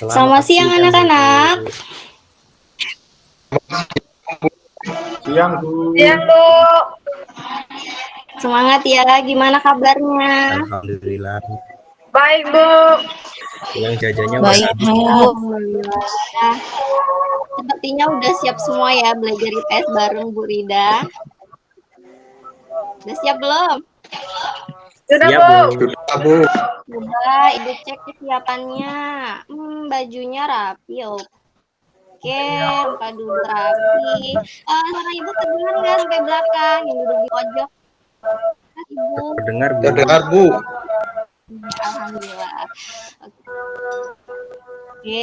Selamat siang anak-anak. Siang, Bu. Siang, Bu. Semangat ya, gimana kabarnya? Alhamdulillah. Baik, Bu. Yang jajannya udah Baik, habis. alhamdulillah. Sepertinya udah siap semua ya belajar IPS bareng Bu Rida. Udah siap belum? Sudah, Siap, Bu. Sudah, Bu. Coba Ibu cek kesiapannya. Bajunya rapi, oke, muka dulu rapi. Suara Ibu terdengar nggak sampai belakang yang duduk di pojok? Ibu. Terdengar, Bu. Terdengar, Bu. Alhamdulillah. Oke,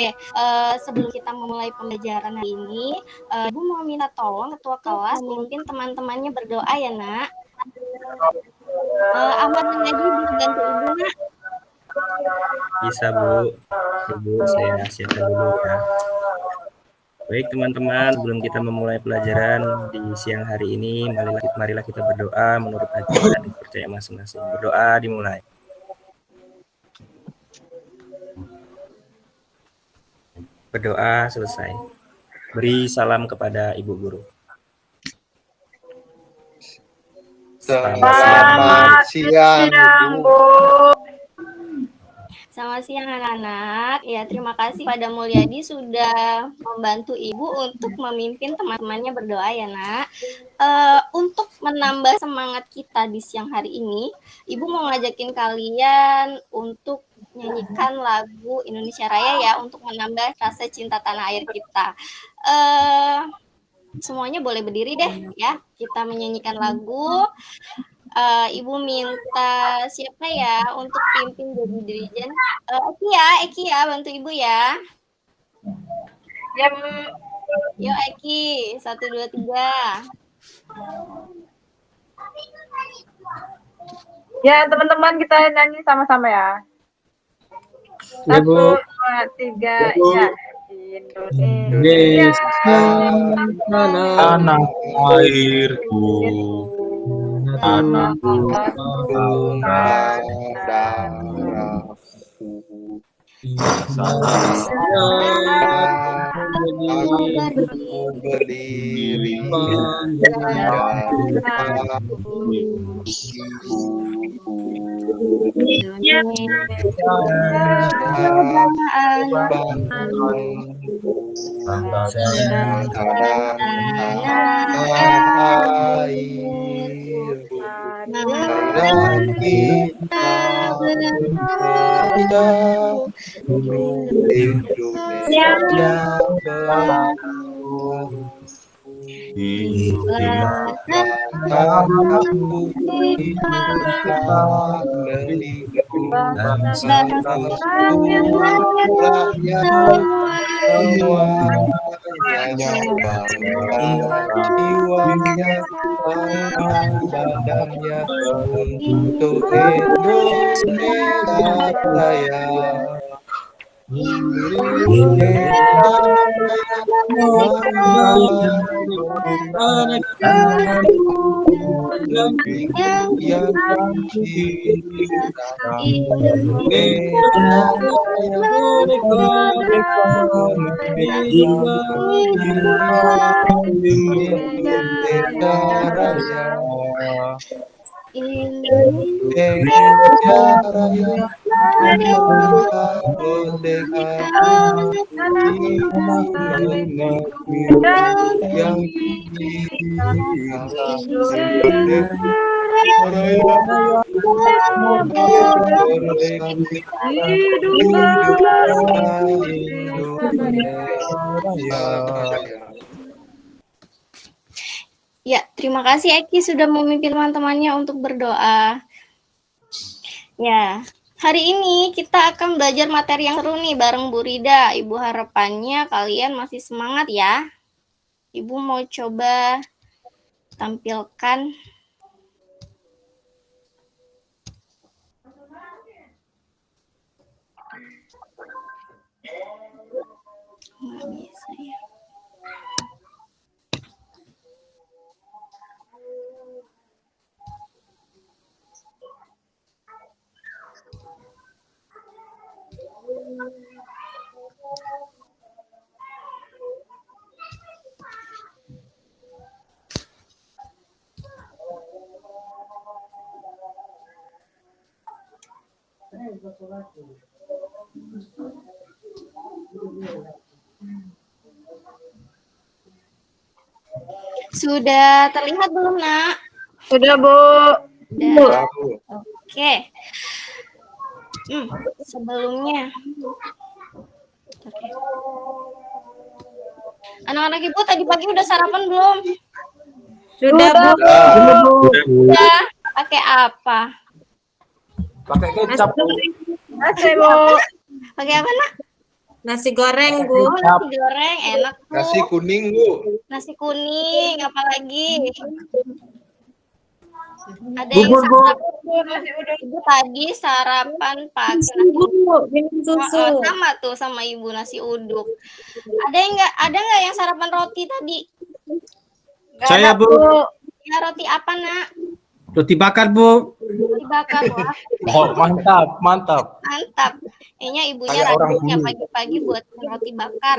sebelum kita memulai pembelajaran hari ini, Ibu mau minta tolong ketua kelas memimpin teman-temannya berdoa ya, Nak. Ahmad dan Najib bisa bantu Ibu, Nak. Bisa, Bu. Ibu, saya siapkan dulu ya. Baik, teman-teman, sebelum kita memulai pelajaran di siang hari ini, marilah kita berdoa menurut ajaran dan kepercayaan masing-masing. Berdoa dimulai. Berdoa selesai. Beri salam kepada Ibu Guru. Selamat siang, Bu. Selamat siang anak-anak. Ya, terima kasih pada Mulyadi sudah membantu Ibu untuk memimpin teman-temannya berdoa ya, Nak. Untuk menambah semangat kita di siang hari ini, Ibu mau ngajakin kalian untuk nyanyikan lagu Indonesia Raya ya, untuk menambah rasa cinta tanah air kita. Semuanya boleh berdiri deh ya, kita menyanyikan lagu. Ibu minta siapa ya untuk pimpin jadi dirijen? Eki ya, bantu Ibu ya. Ya, Bu. Yuk Eki, 1, 2, 3. Ya, teman-teman kita nyanyi sama-sama ya. Ya, Bu. 1, 2, 3, ya. Indonesia, tanah airku, tanah tumpah darahku. Aku berdiri badannya untuk Indonesia Raya. Ya, terima kasih Eki sudah memimpin teman-temannya untuk berdoa. Ya, hari ini kita akan belajar materi yang seru nih bareng Bu Rida. Ibu harapannya kalian masih semangat ya. Ibu mau coba tampilkan. Nggak bisa ya. Sudah terlihat belum, Nak? Sudah, Bu. Sudah. Oke. Sebelumnya. Oke. Anak-anak Ibu tadi pagi udah sarapan belum? Sudah, Bu. Sudah. Udah. Pakai apa? Pakai kecap, Bu. Nasi, Bu. Pakai apa, Nak? Nasi goreng, Oh, Bu. nasi goreng, enak tuh. Nasi kuning, Bu. Nasi kuning, apalagi? Ada yang sarapan, Ibu tadi sarapan pakai nasi uduk. Minum susu. Sama tuh sama Ibu nasi uduk. Ada nggak yang sarapan roti tadi? Saya, Bu. Ya, roti apa, Nak? Roti bakar, Bu. Roti bakar, wah. Oh, mantap, mantap. Mantap. Kayaknya ibunya Kayak orang rajin ya dulu. pagi-pagi buat roti bakar.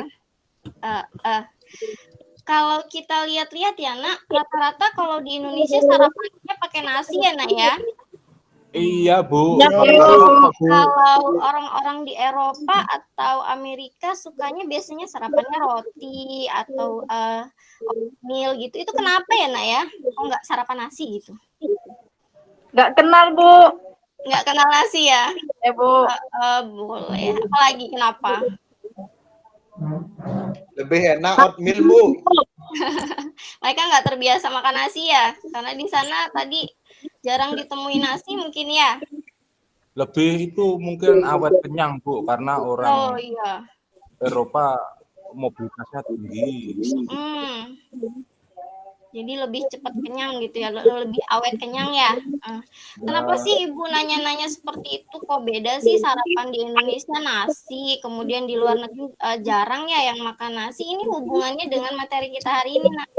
Kalau kita lihat-lihat ya, Nak, rata-rata kalau di Indonesia sarapannya pakai nasi ya, Nak ya. Iya, Bu. Ya, Bu. Kalau orang-orang di Eropa atau Amerika sukanya biasanya sarapannya roti atau oatmeal gitu. Itu kenapa ya, Nak ya? Kok nggak sarapan nasi gitu? Nggak kenal, Bu. Nggak kenal nasi ya? Ya, Bu. Boleh. Apalagi kenapa? Lebih enak oatmeal, Bu. Mereka nggak terbiasa makan nasi ya? Karena di sana tadi jarang ditemuin nasi mungkin ya? Lebih itu mungkin awet kenyang, Bu, karena Oh orang iya. Eropa mobilitasnya tinggi. Jadi lebih cepat kenyang gitu ya, lebih awet kenyang ya. Kenapa sih Ibu nanya-nanya seperti itu? Kok beda sih sarapan di Indonesia nasi, kemudian di luar negeri jarang ya yang makan nasi? Ini hubungannya dengan materi kita hari ini, Nak.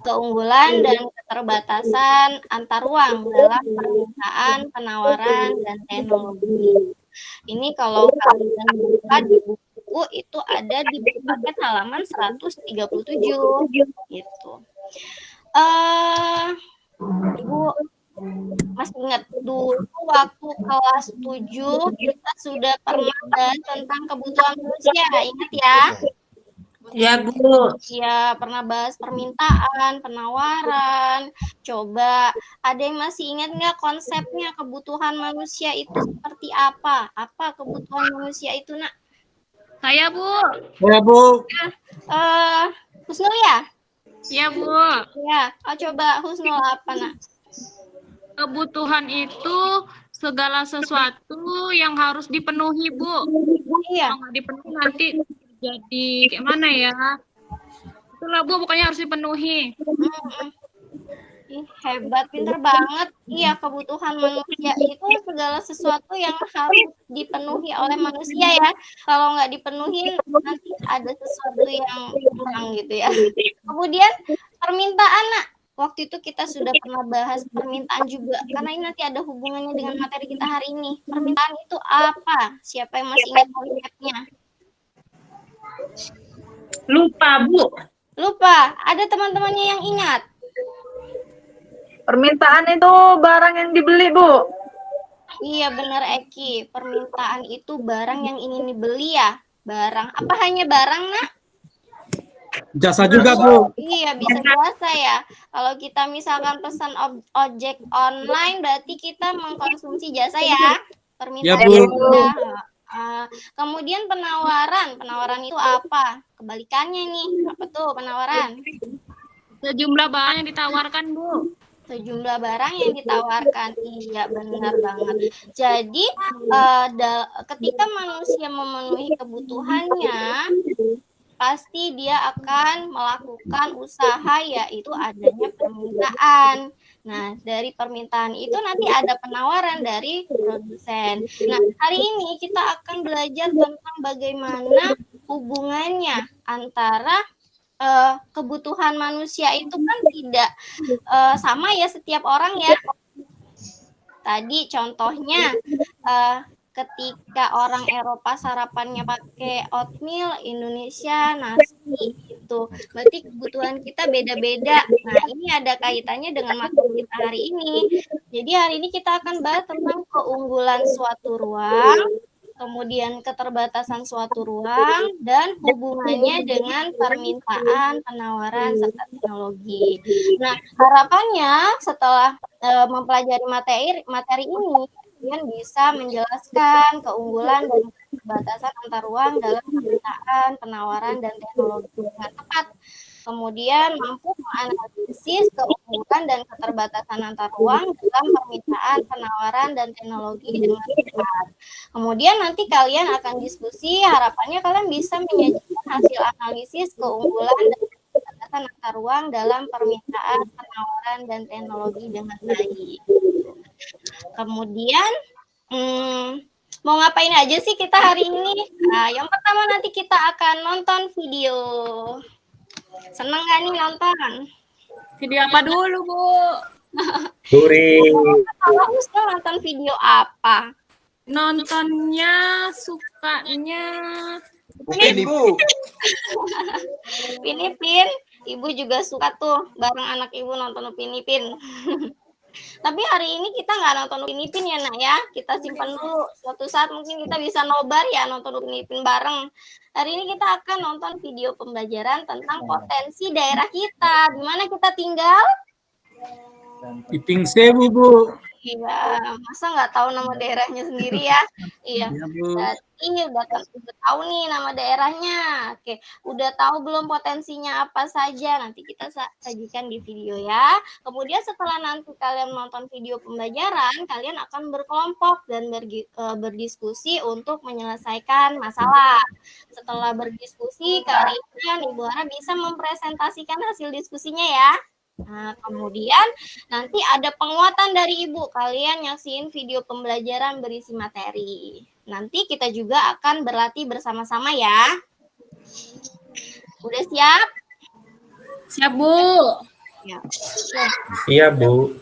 Keunggulan dan keterbatasan antar ruang dalam permintaan, penawaran, dan teknologi. Ini kalau kalian buka di buku itu ada di paket halaman 137 gitu. Ibu masih ingat dulu waktu kelas 7 kita sudah pernah bahas tentang kebutuhan manusia, ingat ya? Ya, Bu. Ya, pernah bahas permintaan, penawaran. Coba, ada yang masih ingat nggak konsepnya kebutuhan manusia itu seperti apa? Apa kebutuhan manusia itu, Nak? Saya, Bu. Saya, Bu. Husnul ya? Ya, Bu. Ya, coba Husnul apa, Nak? Kebutuhan itu segala sesuatu yang harus dipenuhi, Bu. Iya. Kalau nggak dipenuhi nanti jadi kayak mana ya? Itulah, Bu, pokoknya harus dipenuhi. Ih, hebat, pinter banget. Iya, kebutuhan manusia itu segala sesuatu yang harus dipenuhi oleh manusia ya. Kalau nggak dipenuhi, nanti ada sesuatu yang kurang gitu ya. Kemudian permintaan, Nak. Waktu itu kita sudah pernah bahas permintaan juga. Karena ini nanti ada hubungannya dengan materi kita hari ini. Permintaan itu apa? Siapa yang masih ingat konsepnya? Lupa, Bu. Lupa. Ada teman-temannya yang ingat? Permintaan itu barang yang dibeli, Bu. Iya benar Eki, permintaan itu barang yang ingin dibeli ya. Barang, apa hanya barang, Nak? Jasa juga, Bu. Iya bisa jasa ya. Kalau kita misalkan pesan ojek online berarti kita mengkonsumsi jasa ya. Permintaan Ya, Bu. sudah. Kemudian penawaran itu apa? Kebalikannya nih, apa tuh penawaran? Sejumlah barang yang ditawarkan, Bu. Sejumlah barang yang ditawarkan. Iya benar banget. Jadi ketika manusia memenuhi kebutuhannya, pasti dia akan melakukan usaha yaitu adanya permintaan. Nah, dari permintaan itu nanti ada penawaran dari produsen. Nah, hari ini kita akan belajar tentang bagaimana hubungannya antara kebutuhan manusia itu kan tidak sama ya setiap orang ya. Tadi contohnya ketika orang Eropa sarapannya pakai oatmeal, Indonesia nasi gitu. gitu. Berarti kebutuhan kita beda-beda. Nah, ini ada kaitannya dengan materi kita hari ini. Jadi hari ini kita akan bahas tentang keunggulan suatu ruang, kemudian keterbatasan suatu ruang, dan hubungannya dengan permintaan, penawaran, serta teknologi. Nah, harapannya setelah mempelajari materi ini, kalian bisa menjelaskan keunggulan dan keterbatasan antar ruang dalam permintaan, penawaran, dan teknologi dengan tepat. Kemudian mampu menganalisis keunggulan dan keterbatasan antar ruang dalam permintaan, penawaran, dan teknologi dengan tepat. Kemudian nanti kalian akan diskusi, harapannya kalian bisa menyajikan hasil analisis keunggulan dan keterbatasan antar ruang dalam permintaan, penawaran, dan teknologi dengan baik. Kemudian, mau ngapain aja sih kita hari ini? Nah, yang pertama nanti kita akan nonton video. Seneng gak nih nonton? Video apa dulu, Bu? Hore. Kalau Husna nonton video apa? Nontonnya, sukanya Bukan Ibu. Upin Ipin. Ibu juga suka tuh bareng anak ibu nonton Upin Ipin. Tapi hari ini kita nggak nonton Upin Ipin ya nak ya. Kita simpan dulu. Suatu saat mungkin kita bisa nobar ya nonton Upin Ipin bareng. Hari ini kita akan nonton video pembelajaran tentang potensi daerah kita. Di mana kita tinggal? Iping Sewu, Bu. Iya, masa nggak tahu nama daerahnya sendiri ya? Iya, Ya, Bu. berarti udah tahu nih nama daerahnya. Oke, udah tahu belum potensinya apa saja? Nanti kita sajikan di video ya. Kemudian setelah nanti kalian menonton video pembelajaran, kalian akan berkelompok dan berdiskusi untuk menyelesaikan masalah. Setelah berdiskusi, kalian Ibu Hara bisa mempresentasikan hasil diskusinya ya. Nah, kemudian nanti ada penguatan dari Ibu. Kalian nyaksiin video pembelajaran berisi materi. Nanti kita juga akan berlatih bersama-sama ya. Udah siap? siap, Bu. Ya. Iya, Bu.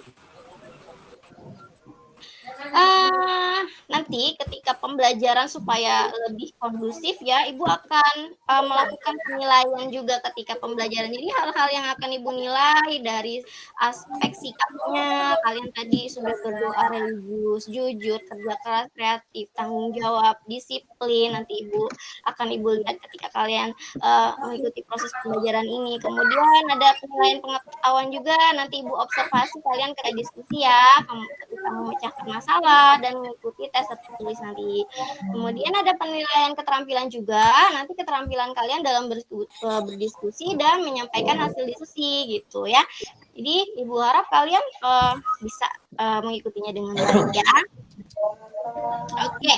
Nanti ketika pembelajaran supaya lebih kondusif ya, Ibu akan melakukan penilaian juga ketika pembelajaran. Jadi hal-hal yang akan Ibu nilai dari aspek sikapnya, kalian tadi sudah berdoa religius, jujur, kerja keras, kreatif, tanggung jawab, disiplin. Nanti Ibu lihat ketika kalian mengikuti proses pembelajaran ini. Kemudian ada penilaian pengetahuan juga, nanti Ibu observasi kalian ketika diskusi ya, ketika memecahkan masalah dan mengikuti tes tertulis nanti. Kemudian ada penilaian keterampilan juga, nanti keterampilan kalian dalam berdiskusi dan menyampaikan hasil diskusi gitu ya. Jadi Ibu harap kalian bisa mengikutinya dengan baik ya. Oke.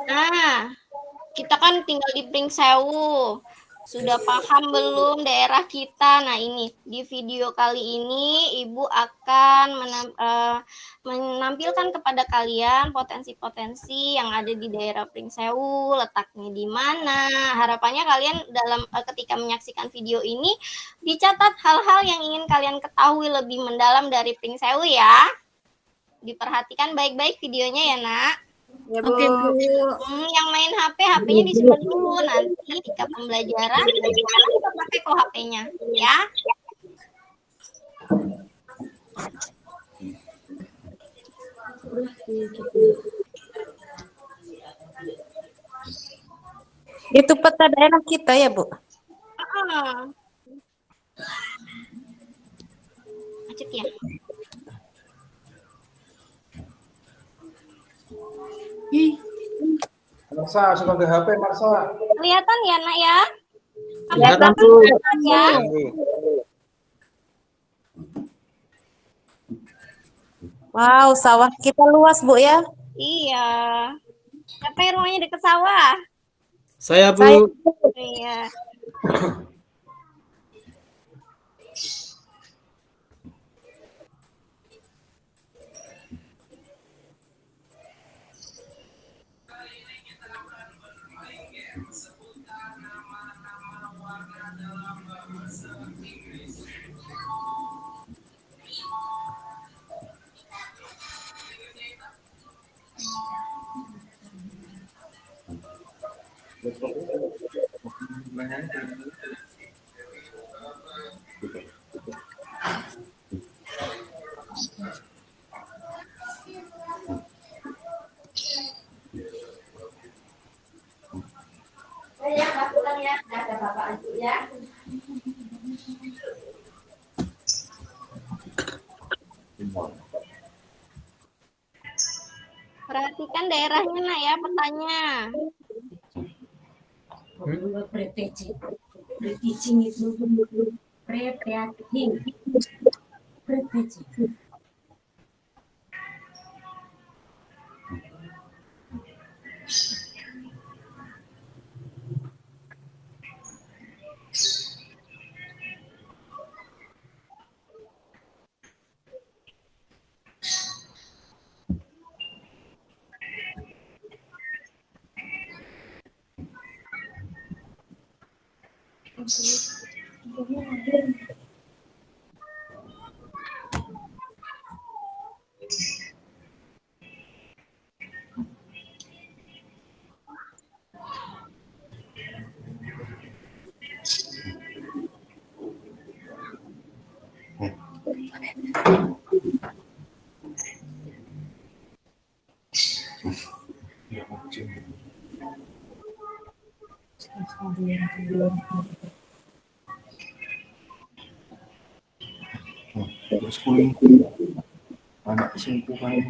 Nah, kita kan tinggal di Pringsewu. Sudah paham belum daerah kita? Nah, ini di video kali ini Ibu akan menampilkan kepada kalian potensi-potensi yang ada di daerah Pringsewu, letaknya di mana. Harapannya kalian dalam ketika menyaksikan video ini dicatat hal-hal yang ingin kalian ketahui lebih mendalam dari Pringsewu ya. Diperhatikan baik-baik videonya ya, Nak. Ya, Bu. Oke, Bu. Yang main HP-nya disimpan dulu, nanti ketika pembelajaran kita pakai kok HP-nya ya. Itu peta daerah kita ya, Bu? Macet ya. Marsa, suka ke HP, Marsa. Kelihatan ya, Nak ya? Kelihatan, Bu. Ya. Wow, sawah kita luas, Bu ya. Iya. Siapa yang rumahnya dekat sawah? Saya, Bu. Iya. Ya, Kak, pulang ya. Ada Bapak Azu ya. Perhatikan daerahnya nak ya petanya. Pre-teaching itu pre-teaching. Anak selingkuhan.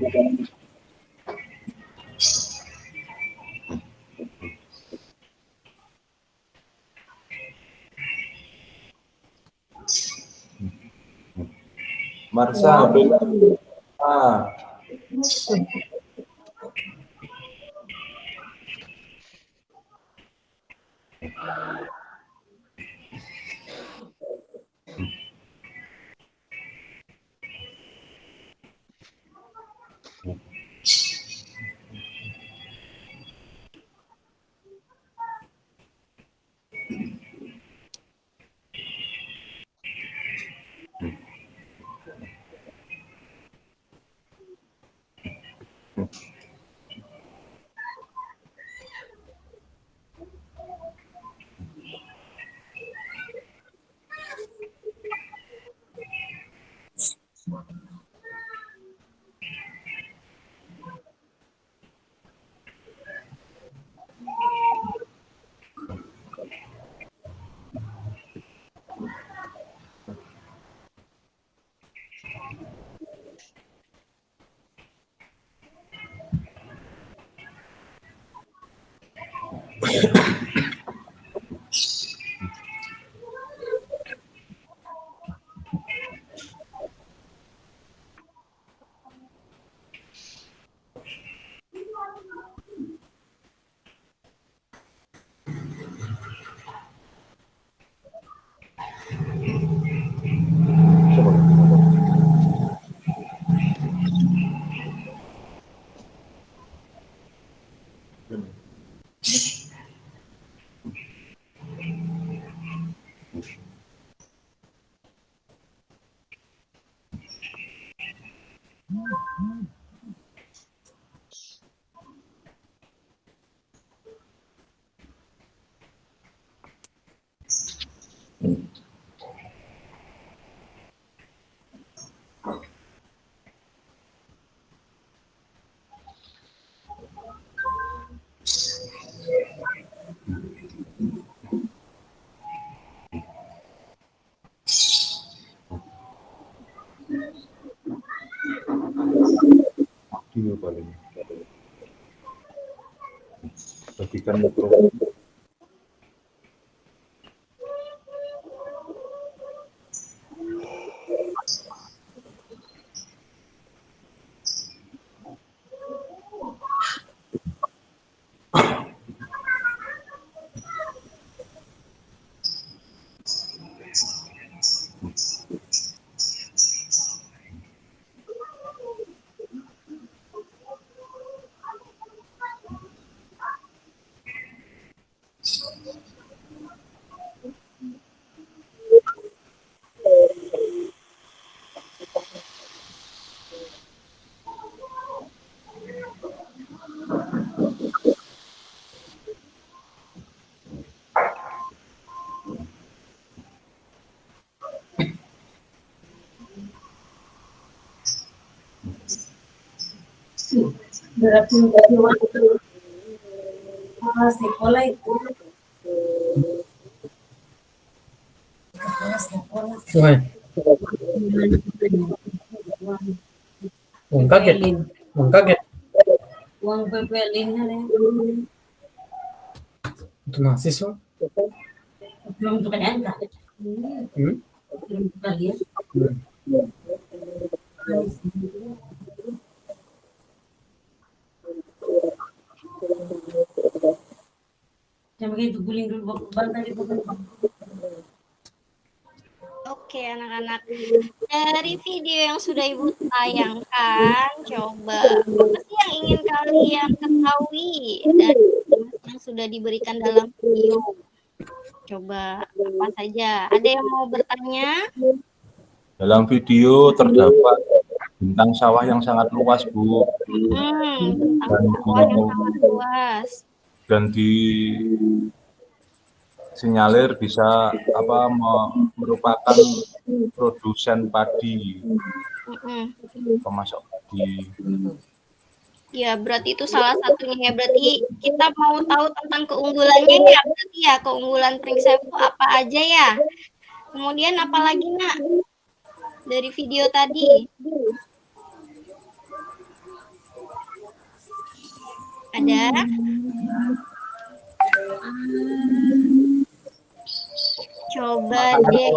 Marsa, ah, Dia paling. Bagikan mikro. sekolah itu. Woi. Kaget. Kaget. Uang PPLin-nya Itu mahasiswa. belum bukan angka. Belum bukan dia. Jangan begitu guling dulu bantal itu. Oke, anak-anak. Dari video yang sudah Ibu tayangkan, coba apa sih yang ingin kalian ketahui dari informasi yang sudah diberikan dalam video? Coba apa saja? Ada yang mau bertanya? Dalam video terdapat bentang sawah yang sangat luas, Bu. Bentang sawah yang sangat luas. Dan sinyalir bisa merupakan produsen padi, pemasok padi. Ya, berarti itu salah satunya ya. Berarti kita mau tahu tentang keunggulannya ya. Berarti ya keunggulan Pringsewu apa aja ya. Kemudian apa lagi, Nak? Dari video tadi. Ada? Coba deh.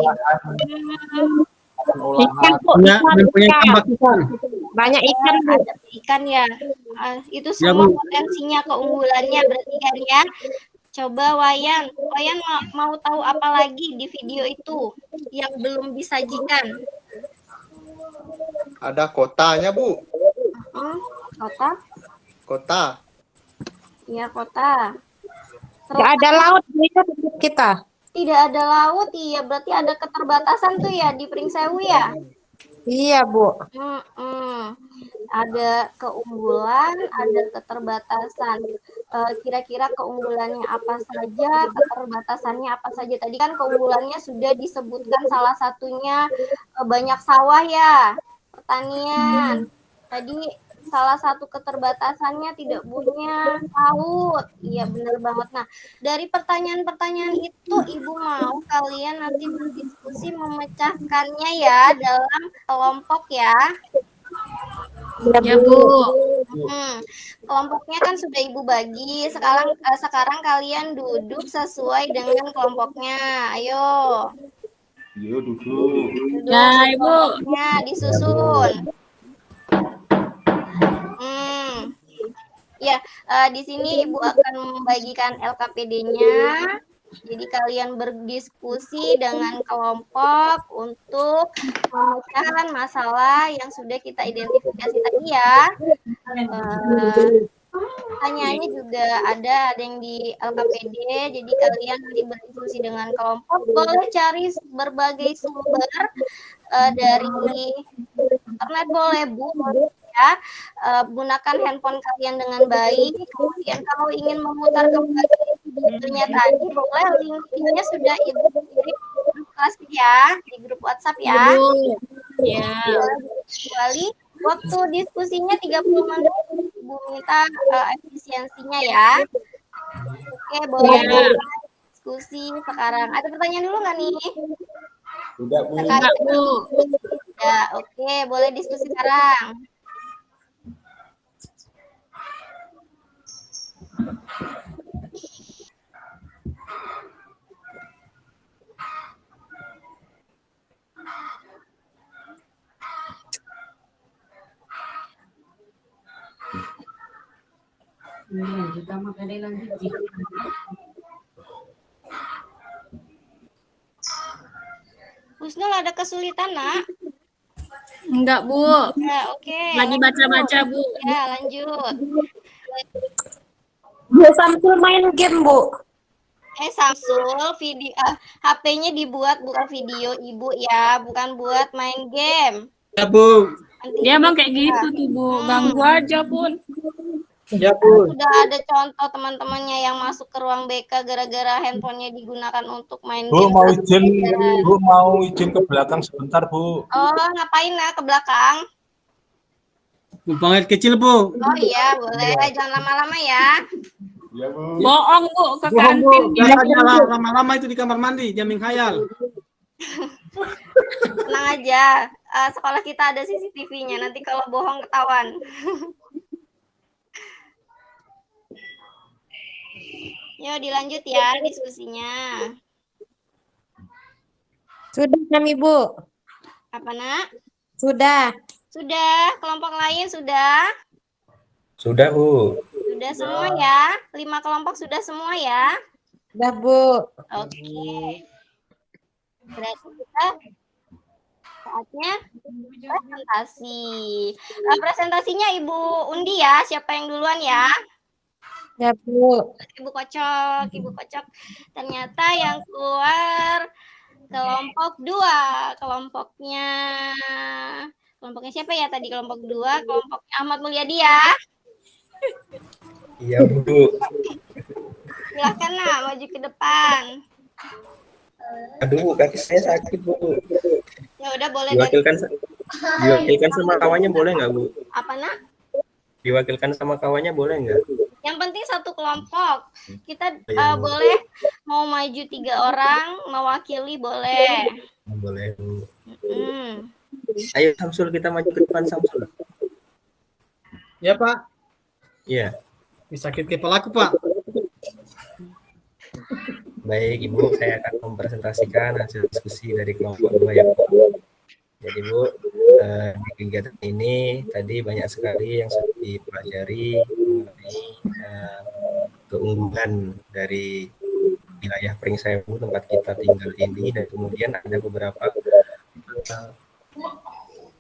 Ikan, Bu. Banyak ikan, Bu. Ada ikan ya. Itu semua potensinya, keunggulannya berarti kan ya. Coba Wayan mau tahu apa lagi di video itu yang belum disajikan? Ada kotanya, Bu. Kota? Kota. Iya, kota. Nggak ada laut kita. Tidak ada laut, iya. Berarti ada keterbatasan tuh ya di Pringsewu ya? Iya, Bu. Ada keunggulan, ada keterbatasan. Kira-kira keunggulannya apa saja, keterbatasannya apa saja? Tadi kan keunggulannya sudah disebutkan salah satunya banyak sawah ya, pertanian. Tadi salah satu keterbatasannya tidak punya laut. Iya, benar banget. Nah, dari pertanyaan-pertanyaan itu Ibu mau kalian nanti berdiskusi memecahkannya ya dalam kelompok ya. Ya, Bu. Kelompoknya kan sudah Ibu bagi. Sekarang kalian duduk sesuai dengan kelompoknya. Ayo. Yuk duduk. Ya, Ibu. Disusun. Ya, di sini Ibu akan membagikan LKPD-nya. Jadi kalian berdiskusi dengan kelompok untuk memecahkan masalah yang sudah kita identifikasi tadi ya. Pertanyaannya juga ada yang di LKPD. Jadi kalian nanti berdiskusi dengan kelompok. Boleh cari berbagai sumber dari internet, boleh Bu. Ya, gunakan handphone kalian dengan baik. Kemudian kalau ingin memutar kembali videonya tadi, boleh link videonya sudah Ibu kirim di kelas ya, di grup WhatsApp ya. Ya. Kecuali waktu diskusinya 30 menit, Ibu minta efisiensinya ya. Oke, boleh diskusi sekarang. Ada pertanyaan dulu nggak nih? Tidak, Bu. Ya, oke, boleh diskusi sekarang. Kita makan lanjut. Husnul ada kesulitan, Nak? Enggak, Bu. Ya, oke. Lagi baca-baca, Bu. Ya, lanjut. Bu Samsul main game, Bu. Samsul, video HP-nya dibuat bukan video Ibu ya, bukan buat main game. Ya, Bu. Dia emang kayak gitu tuh, Bu. Ganggu aja, Pun. Ya, Bu. Sudah ada contoh teman-temannya yang masuk ke ruang BK gara-gara handphonenya digunakan untuk main Bu, game. mau izin ke belakang sebentar, Bu. Oh, ngapain, Nak, ke belakang? Buang air kecil, Bu. Oh iya, boleh. Jangan lama-lama ya. Iya, Bu. Bohong Bu, ke Bohong, Bu. kantin. Biasanya lama-lama itu di kamar mandi, jamin khayal. Tenang aja. Sekolah kita ada CCTV-nya. Nanti kalau bohong ketahuan. Yuk dilanjut ya diskusinya. Sudah kami, Bu. Apa, Nak? Sudah. Sudah. Kelompok lain sudah? Sudah, Bu. Sudah semua ya? 5 kelompok sudah semua ya? Sudah, Bu. Oke. Berarti kita saatnya presentasi. Presentasinya Ibu Undi ya. Siapa yang duluan ya? Ya, Bu. Ibu Kocok. Ternyata yang keluar kelompok 2. Kelompoknya siapa ya tadi? Kelompok 2, kelompok Ahmad Mulyadi ya. Iya, Bu. Silahkan nak maju ke depan. Aduh, kaki saya sakit, Bu. Ya udah boleh Diwakilkan sama kawannya boleh nggak, Bu? Apa nak? Diwakilkan sama kawannya boleh nggak? Yang penting satu kelompok. Kita boleh mau maju 3 orang, mewakili boleh. Boleh, Bu. Hmm. Ayo Samsul, kita maju ke depan, Samsul. Ya, Pak. Iya. Sakit kepala aku, Pak. Baik, Ibu, saya akan mempresentasikan hasil diskusi dari kelompok 2 ya, Bu. Jadi, Bu, di kegiatan ini tadi banyak sekali yang sudah dipelajari mengenai keunggulan dari wilayah Pringsewu tempat kita tinggal ini, dan kemudian ada beberapa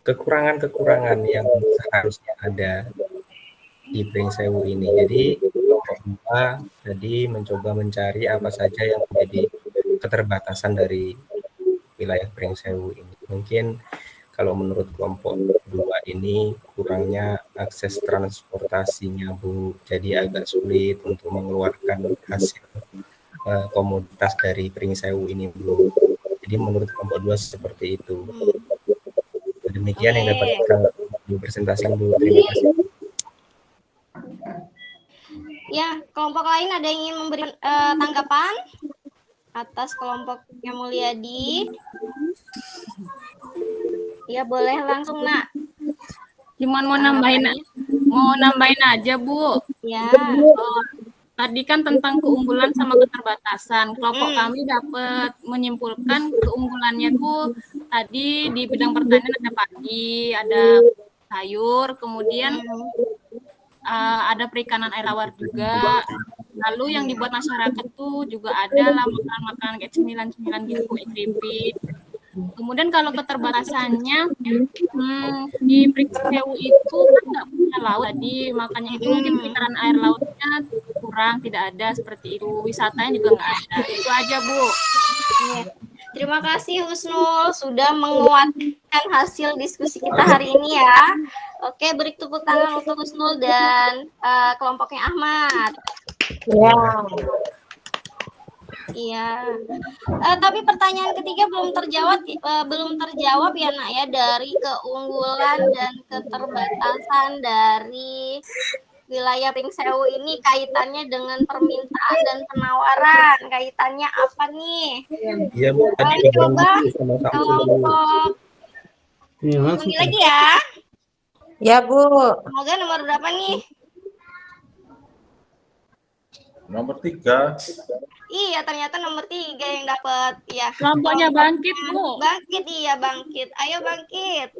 kekurangan-kekurangan yang seharusnya ada di Pringsewu ini. Jadi kelompok 2 tadi mencoba mencari apa saja yang menjadi keterbatasan dari wilayah Pringsewu ini. Mungkin kalau menurut kelompok 2 ini kurangnya akses transportasinya, Bu. Jadi agak sulit untuk mengeluarkan hasil komoditas dari Pringsewu ini, Bu. Jadi menurut kelompok 2 seperti itu. Demikian yang dapat kita presentasikan, Bu. Terima kasih. Ya, kelompok lain ada yang ingin memberi tanggapan atas kelompoknya Mulyadi? Ya, boleh langsung, Nak. Cuman mau nambahin aja, Bu. Ya. Tadi kan tentang keunggulan sama keterbatasan. Kelompok kami dapat menyimpulkan keunggulannya tuh tadi di bidang pertanian ada padi, ada sayur, kemudian ada perikanan air tawar juga. Lalu yang dibuat masyarakat tuh juga ada lah makanan-makanan kayak cemilan-cemilan gitu, keripik. Kemudian kalau keterbatasannya di Pringsewu itu kan nggak punya laut, jadi makanya itu mungkin perikanan air lautnya kurang, tidak ada seperti itu. Wisatanya juga nggak ada. Itu aja, Bu. Ya. Terima kasih Husnul sudah menguatkan hasil diskusi kita hari ini ya. Oke, beri tepuk tangan untuk Husnul dan kelompoknya Ahmad. Ya. Iya. Tapi pertanyaan ketiga belum terjawab ya Nak ya, dari keunggulan dan keterbatasan dari wilayah Pringsewu ini kaitannya dengan permintaan dan penawaran. Kaitannya apa nih? Iya, Bu. Tadi coba kelompok Undi lagi ya. Ya, Bu. Semoga nomor berapa nih? Nomor 3. Iya, ternyata nomor 3 yang dapat. Ya. Kelompoknya Bangkit, Bu. Bangkit, iya Bangkit. Ayo Bangkit.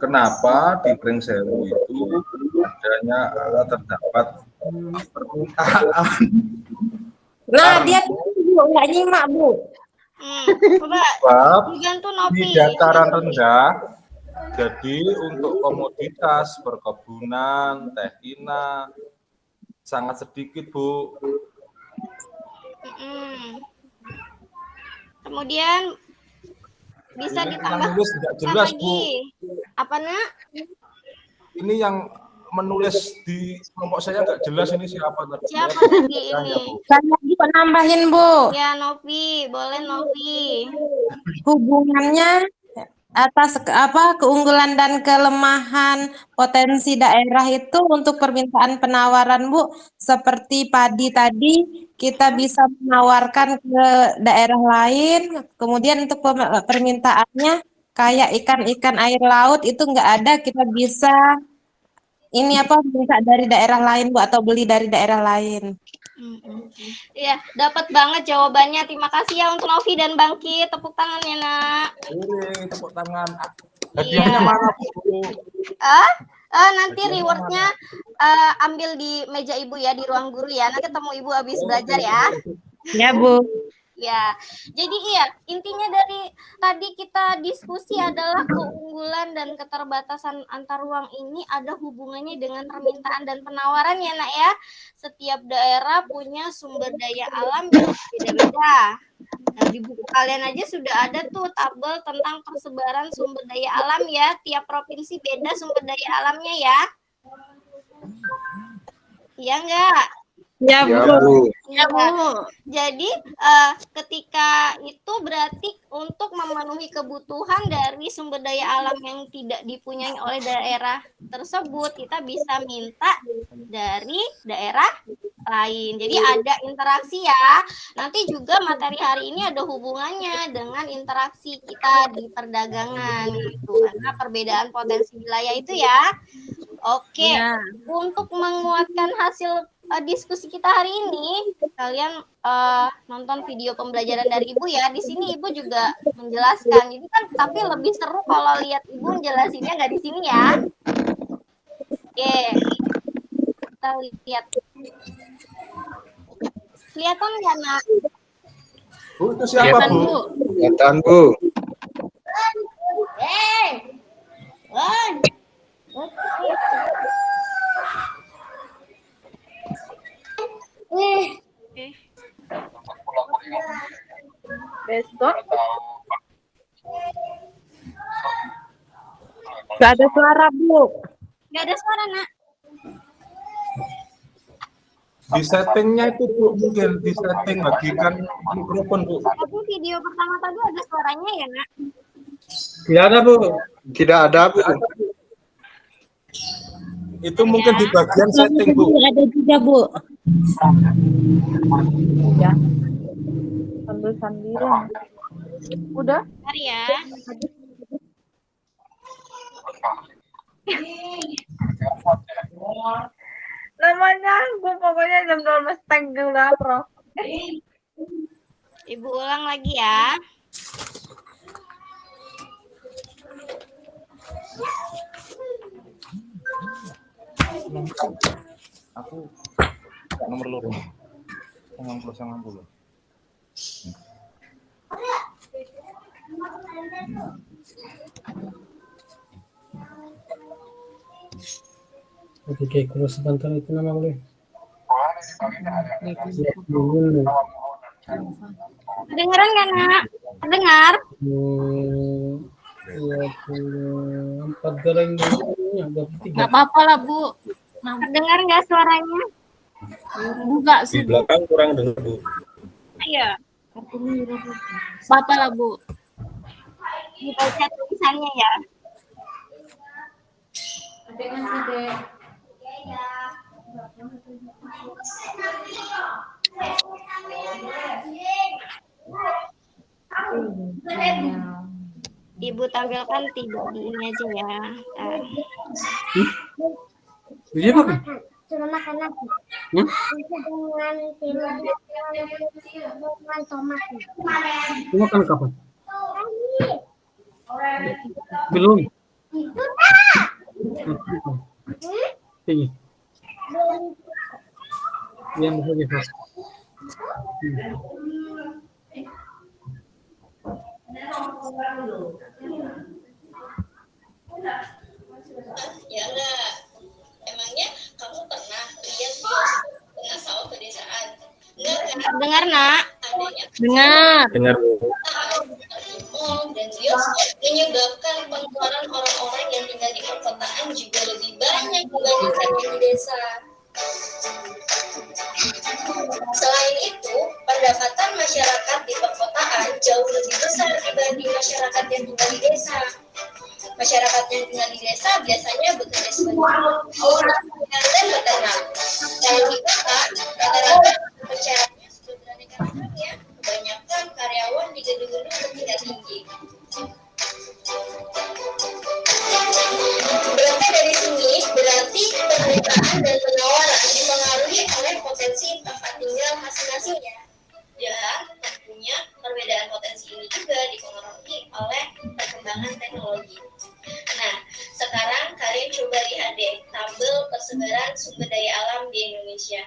Kenapa di Pringsewu itu adanya terdapat permintaan? Nah, dia tuh nggak nyimak, Bu. Coba Sebab dibantu di Nopi. dataran rendah, jadi untuk komoditas perkebunan, teh ina sangat sedikit, Bu. Kemudian bisa Ini ditambah yang nulis tidak jelas, Bu. Apa Nak? Ini yang menulis di kelompok saya nggak jelas ini siapa tadi. Siapa tadi ini? Saya lagi nambahin, Bu. Ya Nopi, boleh Nopi. Hubungannya atas keunggulan dan kelemahan potensi daerah itu untuk permintaan penawaran, Bu. Seperti padi tadi, kita bisa menawarkan ke daerah lain, kemudian untuk permintaannya kayak ikan-ikan air laut itu nggak ada, kita bisa minta dari daerah lain, Bu, atau beli dari daerah lain. Iya, dapat banget jawabannya. Terima kasih ya untuk Novi dan Bangkit. Tepuk tangannya, Nak. Tepuk tangan. Hadiahnya mana, Bu? Nanti rewardnya ambil di meja Ibu ya, di ruang guru ya. Nanti ketemu Ibu habis belajar ya. Ya, Bu. Ya, jadi iya, intinya dari tadi kita diskusi adalah keunggulan dan keterbatasan antar ruang ini ada hubungannya dengan permintaan dan penawaran ya, Nak ya. Setiap daerah punya sumber daya alam yang beda-beda. Nah, di buku kalian aja sudah ada tuh tabel tentang persebaran sumber daya alam ya. Tiap provinsi beda sumber daya alamnya ya. Iya enggak? Ya, Bu. Ya, Bu. Jadi ketika itu berarti untuk memenuhi kebutuhan dari sumber daya alam yang tidak dipunyai oleh daerah tersebut, kita bisa minta dari daerah lain. Jadi ada interaksi ya. Nanti juga materi hari ini ada hubungannya dengan interaksi kita di perdagangan gitu. Karena perbedaan potensi wilayah itu ya. Oke. Ya. Untuk menguatkan hasil diskusi kita hari ini, kalian nonton video pembelajaran dari Ibu ya. Di sini Ibu juga menjelaskan. Jadi kan tapi lebih seru kalau lihat Ibu menjelasinnya nggak di sini ya. Oke. Kita lihat. Kelihatan nggak, Nak? Bu, itu siapa, Bu? Kelihatan, Bu. Besok Gak ada suara, Bu. Nggak ada suara, Nak. Di settingnya itu, Bu, mungkin di setting bagikan mikrofon, Bu. Tapi video pertama tadi ada suaranya ya, Nak? Tidak ada, Bu. Tidak ada, Bu. Itu mungkin di bagian setting, Bu. Ada juga, Bu. ya. Sambil-sambilan. Udah? Bentar ya. Namanya gue pokoknya jam 12 tag dulu, Prof. Ibu ulang lagi ya. Aku nomor loro. 90. Oke, kalau sebentar itu nama boleh. Kedengeran nggak, Nak? Dengar? 24 goreng Nggak apa-apa lah, Bu. Dengar nggak suaranya? Enggak Di sih, Bu. belakang kurang dengar, Bu. Iya. Apa-apa lah, Bu. Dibaca tulisannya ya. Ibu tampilkan tidak di ini aja ya. Iya, Pak. Suruh makan lagi. Dengan tomat. Mau makan kapan? Belum. Ini. Yang bisa dihas. Ya enggak. Emangnya kamu pernah lihat bioskop tengah sawah pedesaan? Enggak kan? Dengar, Nak? Adanya Dengar. Dengar, Bu. mall dan bioskop menyebabkan pengeluaran orang-orang yang tinggal di perkotaan juga lebih banyak dibandingkan yang di desa. Selain itu, pendapatan masyarakat di perkotaan jauh lebih besar dibanding masyarakat yang tinggal di desa. Masyarakat yang tinggal di desa biasanya bekerja sebagai buruh dan peternak. Kalau di kota, rata-rata pekerjaannya sudah beraneka ragam ya. Kebanyakan karyawan di gedung-gedung bertingkat tinggi. Berangkat dari sini, berarti permintaan dan penawaran dipengaruhi oleh potensi tempat tinggal masing-masingnya. Dan tentunya perbedaan potensi ini juga dipengaruhi oleh perkembangan teknologi. Nah, sekarang kalian coba lihat deh tabel persebaran sumber daya alam di Indonesia.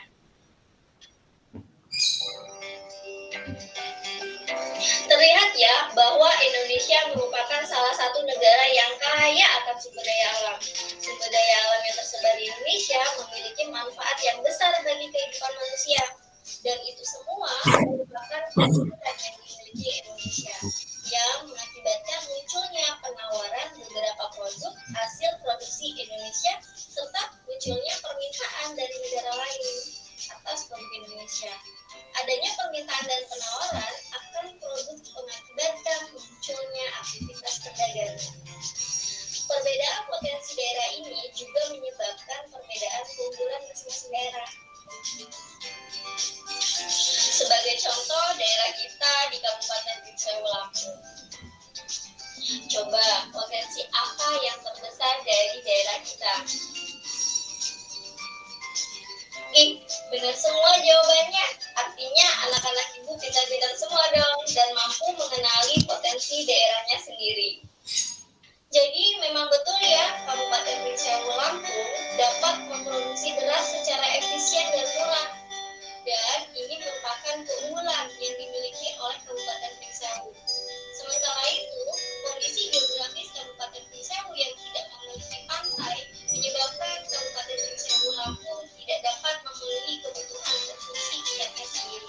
Terlihat ya bahwa Indonesia merupakan salah satu negara yang kaya akan sumber daya alam. Sumber daya alam yang tersebar di Indonesia memiliki manfaat yang besar bagi kehidupan manusia. Dan itu semua merupakan keuntungan yang dimiliki Indonesia yang mengakibatkan munculnya penawaran beberapa produk hasil produksi Indonesia serta munculnya permintaan dari negara lain atas produk Indonesia. Adanya permintaan dan penawaran akan produk mengakibatkan munculnya aktivitas perdagangan. Perbedaan potensi daerah ini juga menyebabkan perbedaan keunggulan masing-masing daerah. Sebagai contoh, daerah kita di Kabupaten Pringsewu, Lampung. Coba potensi apa yang terbesar dari daerah kita? Benar semua jawabannya. Artinya anak-anak ibu pintar-pintar semua dong dan mampu mengenali potensi daerahnya sendiri. Jadi memang betul ya, Kabupaten Pringsewu, Lampung dapat memproduksi beras secara efisien dan murah. Dan ini merupakan keunggulan yang dimiliki oleh Kabupaten Pringsewu. Sementara itu, kondisi geografis Kabupaten Pringsewu yang tidak memiliki pantai menyebabkan Kabupaten Pringsewu, Lampung tidak dapat memenuhi kebutuhan konsumsi rakyatnya sendiri.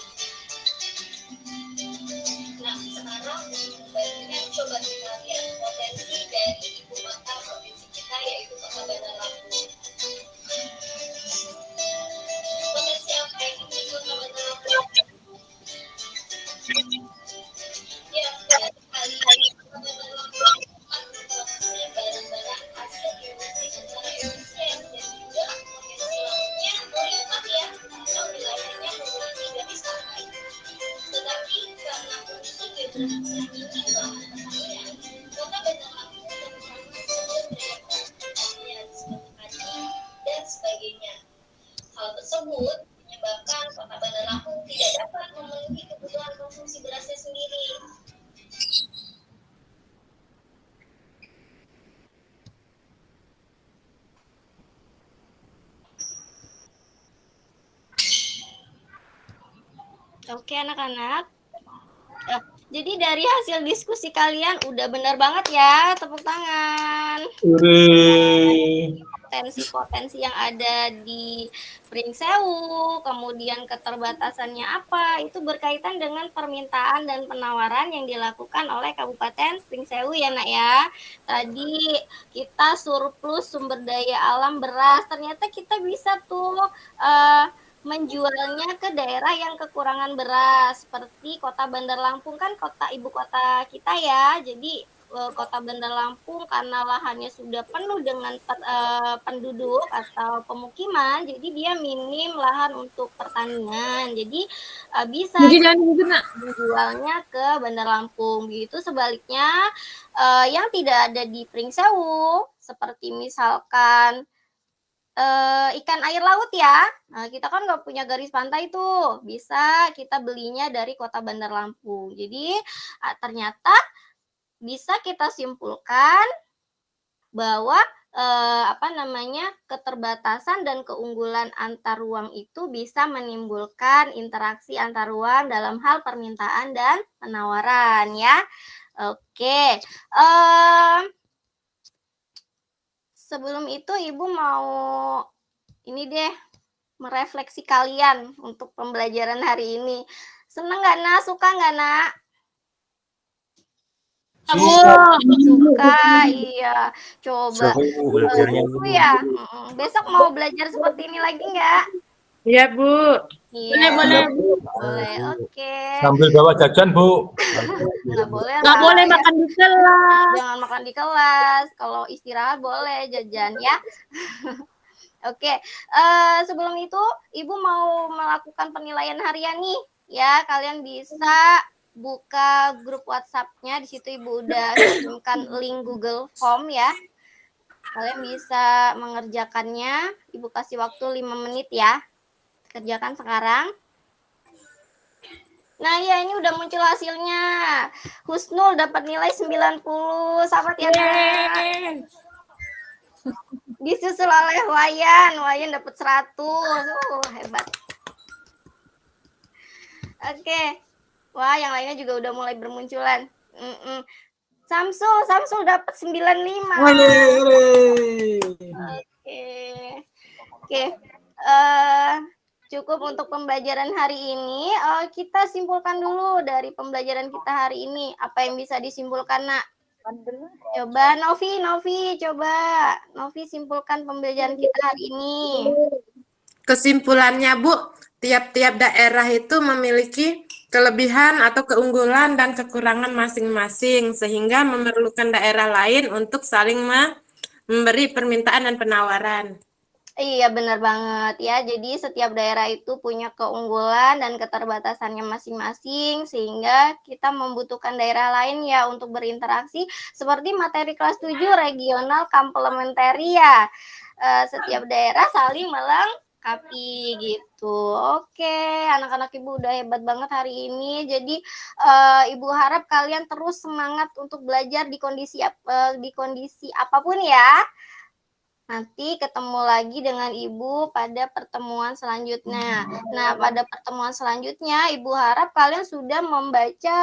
Nah, sekarang baiknya coba kita lihat potensi dari ibu kota provinsi kita, yaitu Kota Bandar Lampung. Potensi apa yang dimiliki Kota Bandar Lampung? Ya, kali Kota Bandar Lampung memproduksi barang-barang hasil industri secara efisien dan juga potensi lautnya melimpah ya, atau wilayahnya memiliki garis pantai. Tetapi karena kondisi geografis yang minim bahan pertanian, Kota Bandar Lampung kekurangan sumber daya pertanian seperti padi dan sebagainya. Hal tersebut menyebabkan Kota Bandar Lampung tidak dapat memenuhi kebutuhan konsumsi berasnya sendiri. Oke anak-anak. Jadi dari hasil diskusi kalian udah benar banget ya, tepuk tangan. Potensi-potensi yang ada di Pringsewu, kemudian keterbatasannya apa, itu berkaitan dengan permintaan dan penawaran yang dilakukan oleh Kabupaten Pringsewu ya nak ya. Tadi kita surplus sumber daya alam beras, ternyata kita bisa tuh menjualnya ke daerah yang kekurangan beras, seperti Kota Bandar Lampung kan ibu kota kita ya. Jadi Kota Bandar Lampung karena lahannya sudah penuh dengan penduduk atau pemukiman, jadi dia minim lahan untuk pertanian. Jadi bisa menjualnya ke Bandar Lampung. Gitu sebaliknya yang tidak ada di Pringsewu, seperti misalkan ikan air laut ya. Nah, kita kan nggak punya garis pantai tuh. Bisa kita belinya dari Kota Bandar Lampung. Jadi ternyata bisa kita simpulkan bahwa keterbatasan dan keunggulan antar ruang itu bisa menimbulkan interaksi antar ruang dalam hal permintaan dan penawaran ya. Oke. Sebelum itu Ibu mau ini deh merefleksi kalian untuk pembelajaran hari ini. Senang nggak nak? Suka nggak nak? Suka, iya. Coba belajarnya Bu ya. Besok mau belajar seperti ini lagi nggak? Iya Bu. Iya. Boleh. Boleh, oke. Sambil bawa jajan, Bu. Nggak boleh Nggak lah, boleh ya. makan di kelas. Jangan makan di kelas. Kalau istirahat boleh jajan ya. Oke, sebelum itu Ibu mau melakukan penilaian harian nih. Ya, kalian bisa buka grup WhatsApp-nya. Di situ Ibu udah kirimkan link Google Form ya. Kalian bisa mengerjakannya. Ibu kasih waktu 5 menit ya. Kerjakan sekarang. Nah, ya ini udah muncul hasilnya. Husnul dapat nilai 90. Selamat ya, Nak. Disusul oleh Wayan dapat 100. Hebat. Oke. Wah, yang lainnya juga udah mulai bermunculan. Samsul dapat 95. Oke. Cukup untuk pembelajaran hari ini. Kita simpulkan dulu dari pembelajaran kita hari ini. Apa yang bisa disimpulkan, Nak? Coba Novi, coba Novi simpulkan pembelajaran kita hari ini. Kesimpulannya, Bu, tiap-tiap daerah itu memiliki kelebihan atau keunggulan dan kekurangan masing-masing, sehingga memerlukan daerah lain untuk saling memberi permintaan dan penawaran. Iya, benar banget ya. Jadi setiap daerah itu punya keunggulan dan keterbatasannya masing-masing, sehingga kita membutuhkan daerah lain ya untuk berinteraksi, seperti materi kelas 7 regional komplementari ya. Setiap daerah saling melengkapi gitu. Oke, anak-anak Ibu udah hebat banget hari ini. Jadi Ibu harap kalian terus semangat untuk belajar di kondisi apapun ya. Nanti ketemu lagi dengan Ibu pada pertemuan selanjutnya. Nah, pada pertemuan selanjutnya Ibu harap kalian sudah membaca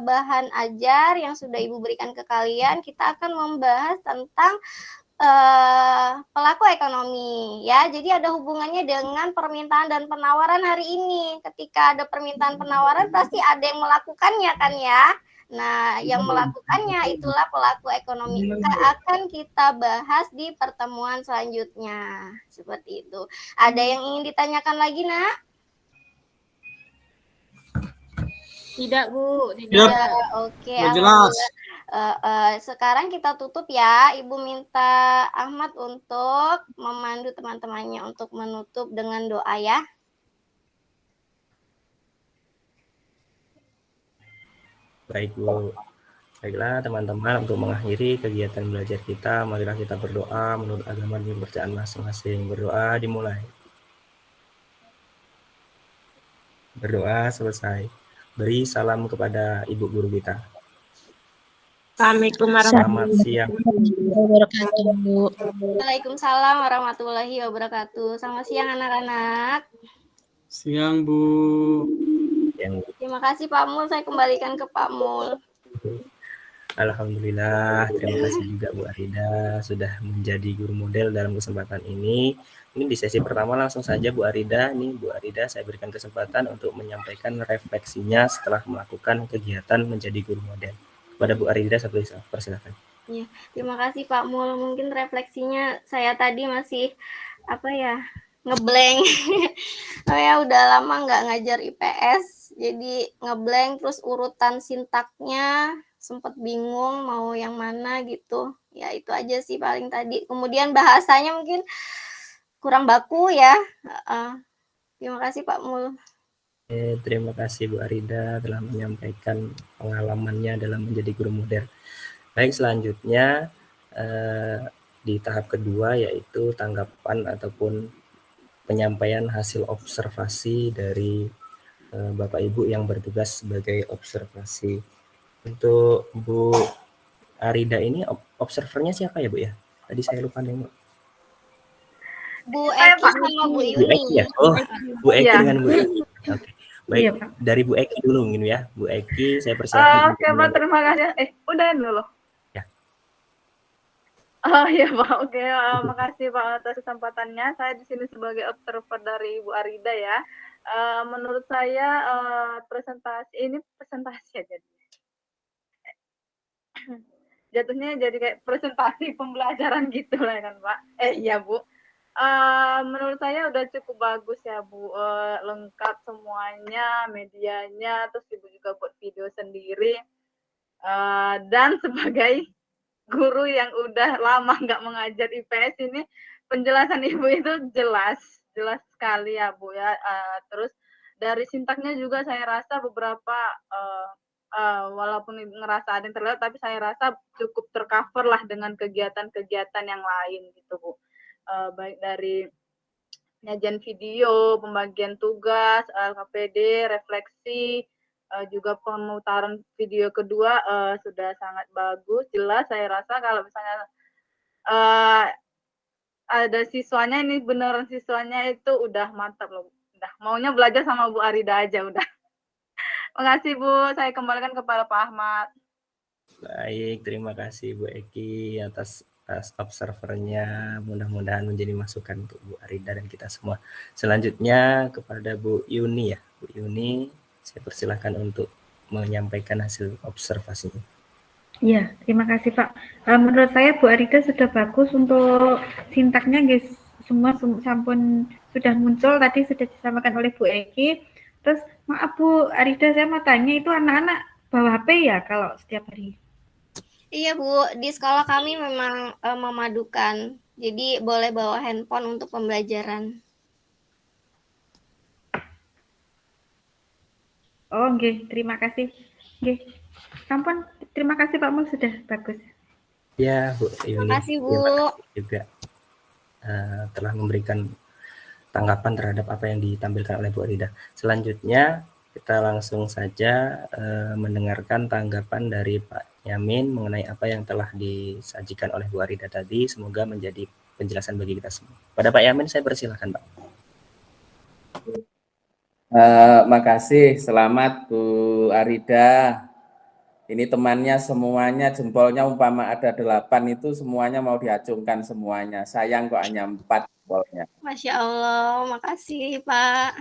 bahan ajar yang sudah Ibu berikan ke kalian. Kita akan membahas tentang pelaku ekonomi ya. Jadi ada hubungannya dengan permintaan dan penawaran hari ini. Ketika ada permintaan penawaran pasti ada yang melakukannya kan ya. Nah, yang melakukannya itulah pelaku ekonomi. Akan kita bahas di pertemuan selanjutnya. Seperti itu. Ada yang ingin ditanyakan lagi, Nak? Tidak, Bu. Tidak. Oke, jelas. sekarang kita tutup ya. Ibu minta Ahmad untuk memandu teman-temannya untuk menutup dengan doa ya. Baik, Bu. Baiklah teman-teman, untuk mengakhiri kegiatan belajar kita, marilah kita berdoa menurut agama dan kepercayaan masing-masing. Berdoa dimulai. Berdoa selesai. Beri salam kepada Ibu Guru kita. Assalamualaikum Selamat siang. wabarakatuh. Waalaikumsalam warahmatullahi wabarakatuh. Selamat siang anak-anak. Siang, Bu. Terima kasih Pak Mul, saya kembalikan ke Pak Mul. Alhamdulillah, terima kasih juga Bu Arida sudah menjadi guru model dalam kesempatan ini. Mungkin di sesi pertama langsung saja Bu Arida, saya berikan kesempatan untuk menyampaikan refleksinya setelah melakukan kegiatan menjadi guru model. Kepada Bu Arida, saya persilakan. Ya, terima kasih Pak Mul. Mungkin refleksinya saya tadi masih ngeblank. Saya udah lama nggak ngajar IPS, jadi ngeblank, terus urutan sintaknya sempat bingung mau yang mana gitu. Ya itu aja sih paling tadi. Kemudian bahasanya mungkin kurang baku ya. Terima kasih Pak Mul. Terima kasih Bu Arida telah menyampaikan pengalamannya dalam menjadi guru model. Baik, selanjutnya di tahap kedua yaitu tanggapan ataupun penyampaian hasil observasi dari Bapak Ibu yang bertugas sebagai observasi. Untuk Bu Arida ini observernya siapa ya Bu ya? Tadi saya lupa nengok. Bu Eki sama Bu Yuni. Bu Eki ya? Oh, Bu Eki dengan Bu Eki. Oke. Baik, dari Bu Eki dulu mungkin ya. Bu Eki, saya persilakan. Oke, Pak, terima kasih. Udah dulu. Ya. Oh iya, Pak. Oke, makasih Pak atas kesempatannya. Saya di sini sebagai observer dari Bu Arida ya. Menurut saya presentasi ya jatuhnya jadi kayak presentasi pembelajaran gitu lah kan Pak. Iya Bu. Menurut saya udah cukup bagus ya Bu, lengkap semuanya, medianya, terus Ibu juga buat video sendiri. Dan sebagai guru yang udah lama nggak mengajar IPS ini, penjelasan Ibu itu jelas sekali ya Bu ya. Terus dari sintaknya juga saya rasa beberapa walaupun ngerasa ada yang terlewat, tapi saya rasa cukup tercover lah dengan kegiatan-kegiatan yang lain gitu Bu. Baik dari penyajian video, pembagian tugas, LKPD, refleksi, juga pemutaran video kedua sudah sangat bagus, jelas. Saya rasa kalau misalnya ada siswanya, ini beneran siswanya itu udah mantap loh. Udah maunya belajar sama Bu Arida aja udah. Makasih Bu, saya kembalikan kepada Pak Ahmad. Baik, terima kasih Bu Eki atas observernya. Mudah-mudahan menjadi masukan untuk Bu Arida dan kita semua. Selanjutnya kepada Bu Yuni ya. Bu Yuni, saya persilahkan untuk menyampaikan hasil observasinya. Iya, terima kasih Pak. Menurut saya Bu Arida sudah bagus untuk sintaknya guys. Semua sampun sudah muncul, tadi sudah disampaikan oleh Bu Eki. Terus maaf Bu Arida, saya mau tanya, itu anak-anak bawa HP ya kalau setiap hari? Iya Bu, di sekolah kami memang memadukan. Jadi boleh bawa handphone untuk pembelajaran. Oh, nggih, terima kasih. Nggih. Sampun, terima kasih Pak Mul, sudah bagus. Ya, Bu Yuni. Terima kasih Bu. Terima kasih juga telah memberikan tanggapan terhadap apa yang ditampilkan oleh Bu Arida. Selanjutnya kita langsung saja mendengarkan tanggapan dari Pak Yamin mengenai apa yang telah disajikan oleh Bu Arida tadi. Semoga menjadi penjelasan bagi kita semua. Pada Pak Yamin saya persilahkan Pak. Makasih, selamat Bu Arida. Ini temannya semuanya jempolnya umpama ada 8 itu semuanya mau diacungkan semuanya. Sayang kok hanya 4 jempolnya. Masya Allah, makasih Pak.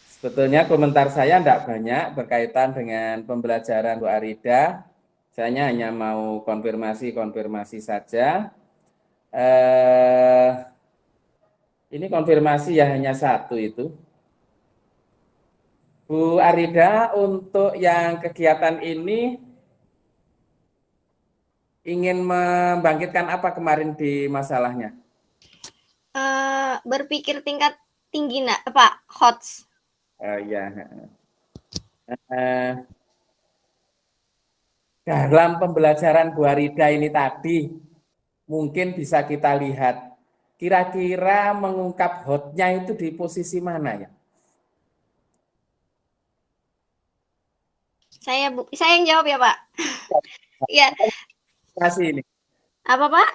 Sebetulnya komentar saya tidak banyak berkaitan dengan pembelajaran Bu Arida. Saya hanya mau konfirmasi saja. Ini konfirmasi ya hanya satu itu. Bu Arida, untuk yang kegiatan ini ingin membangkitkan apa kemarin di masalahnya? Berpikir tingkat tinggi nak, Pak, HOTS. Ya. Dalam pembelajaran Bu Arida ini tadi, mungkin bisa kita lihat, kira-kira mengungkap hotnya itu di posisi mana ya? Saya yang jawab ya Pak. Iya. Konfirmasi ini. Apa Pak?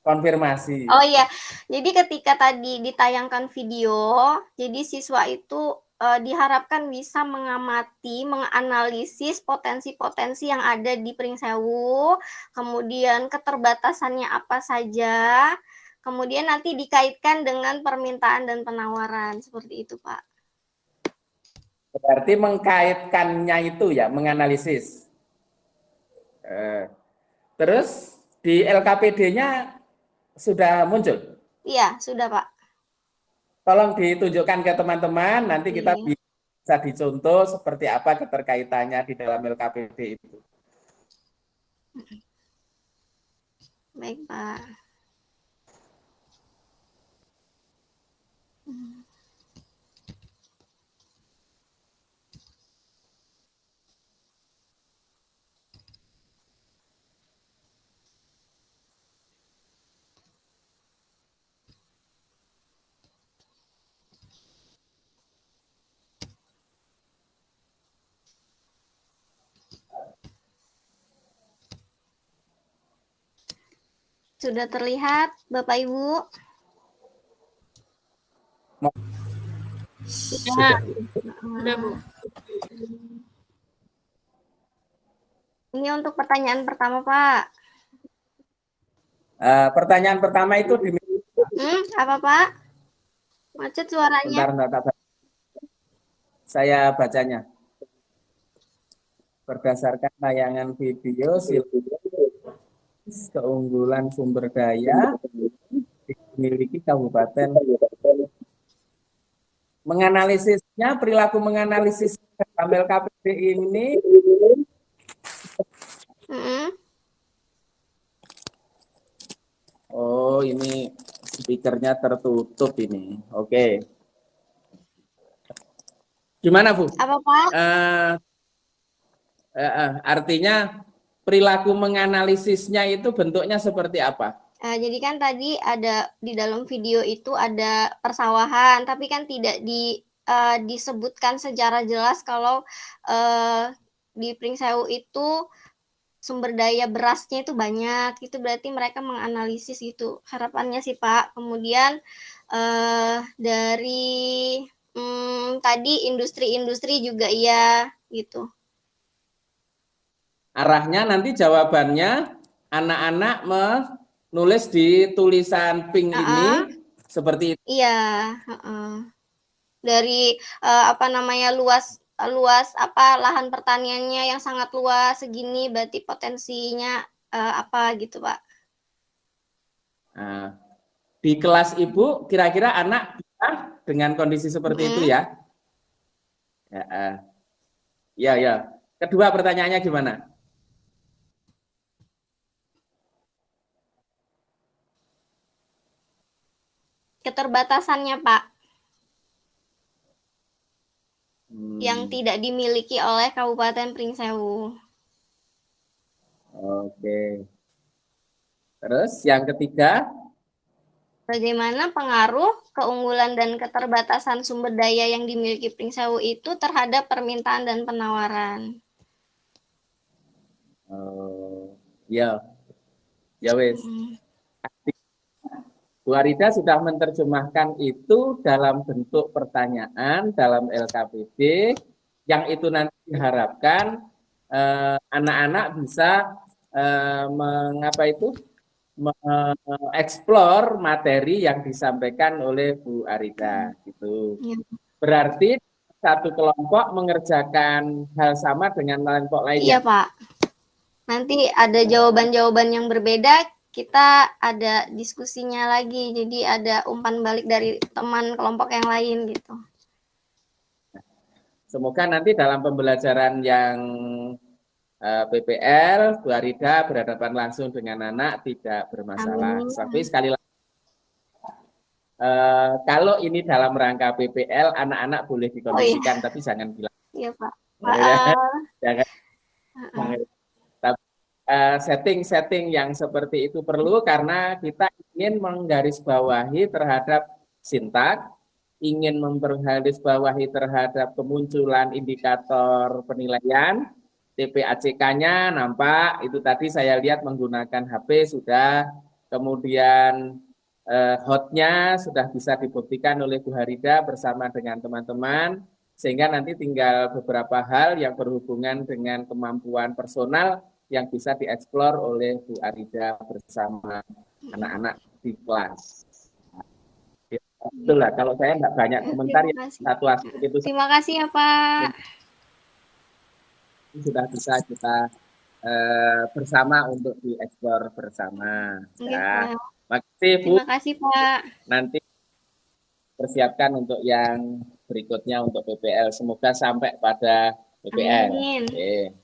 Konfirmasi. Oh iya, jadi ketika tadi ditayangkan video, jadi siswa itu diharapkan bisa mengamati, menganalisis potensi-potensi yang ada di Pringsewu, kemudian keterbatasannya apa saja, kemudian nanti dikaitkan dengan permintaan dan penawaran, seperti itu Pak. Berarti mengkaitkannya itu ya, menganalisis. Terus di LKPD-nya sudah muncul? Iya, sudah Pak. Tolong ditunjukkan ke teman-teman, nanti kita bisa dicontoh seperti apa keterkaitannya di dalam LKPD itu. Baik Pak. Sudah terlihat, Bapak Ibu? Sudah, Bu. Ini untuk pertanyaan pertama, Pak. Pertanyaan pertama itu di apa Pak? Macet suaranya. Bentar. Saya bacanya. Berdasarkan tayangan video, keunggulan sumber daya dimiliki kabupaten. Menganalisisnya, perilaku menganalisis dalam LKPD ini oh ini speakernya tertutup ini. Oke. Gimana Bu? Apa Pak? Artinya perilaku menganalisisnya itu bentuknya seperti apa? Jadi kan tadi ada di dalam video itu ada persawahan, tapi kan tidak disebutkan secara jelas kalau di Pringsewu itu sumber daya berasnya itu banyak. Itu berarti mereka menganalisis gitu. Harapannya sih Pak. Kemudian dari tadi industri-industri juga iya gitu. Arahnya nanti jawabannya anak-anak menulis di tulisan pink ini seperti itu. Iya, dari apa namanya luas apa lahan pertaniannya yang sangat luas segini berarti potensinya apa gitu Pak. Nah, di kelas Ibu kira-kira anak bisa dengan kondisi seperti itu ya? Ya. Kedua pertanyaannya gimana? Keterbatasannya Pak, yang tidak dimiliki oleh Kabupaten Pringsewu. Oke. Terus yang ketiga? Bagaimana pengaruh keunggulan dan keterbatasan sumber daya yang dimiliki Pringsewu itu terhadap permintaan dan penawaran? Ya wes. Bu Arida sudah menerjemahkan itu dalam bentuk pertanyaan dalam LKPD yang itu nanti diharapkan anak-anak bisa mengeksplor materi yang disampaikan oleh Bu Arida gitu. Berarti satu kelompok mengerjakan hal sama dengan kelompok lainnya. Iya Pak. Nanti ada jawaban-jawaban yang berbeda, kita ada diskusinya lagi, jadi ada umpan balik dari teman kelompok yang lain gitu. Semoga nanti dalam pembelajaran yang PPL, Bu Arida berhadapan langsung dengan anak tidak bermasalah. Tapi sekali lagi, kalau ini dalam rangka PPL, anak-anak boleh dikondisikan, tapi jangan bilang. Iya Pak. Jangan. Setting-setting yang seperti itu perlu karena kita ingin menggarisbawahi terhadap sintak, ingin mempergarisbawahi terhadap kemunculan indikator penilaian, TPACK-nya nampak, itu tadi saya lihat menggunakan HP sudah, kemudian hotnya sudah bisa dibuktikan oleh Bu Harida bersama dengan teman-teman, sehingga nanti tinggal beberapa hal yang berhubungan dengan kemampuan personal yang bisa dieksplor oleh Bu Arida bersama anak-anak di kelas. Itulah, kalau saya nggak banyak komentar, ya, satu aspek itu. Terima kasih ya Pak. Sudah bisa kita bersama untuk dieksplor bersama. Ya. Makasih Bu. Terima kasih Pak. Nanti persiapkan untuk yang berikutnya untuk PPL. Semoga sampai pada PPL. Amin. Oke.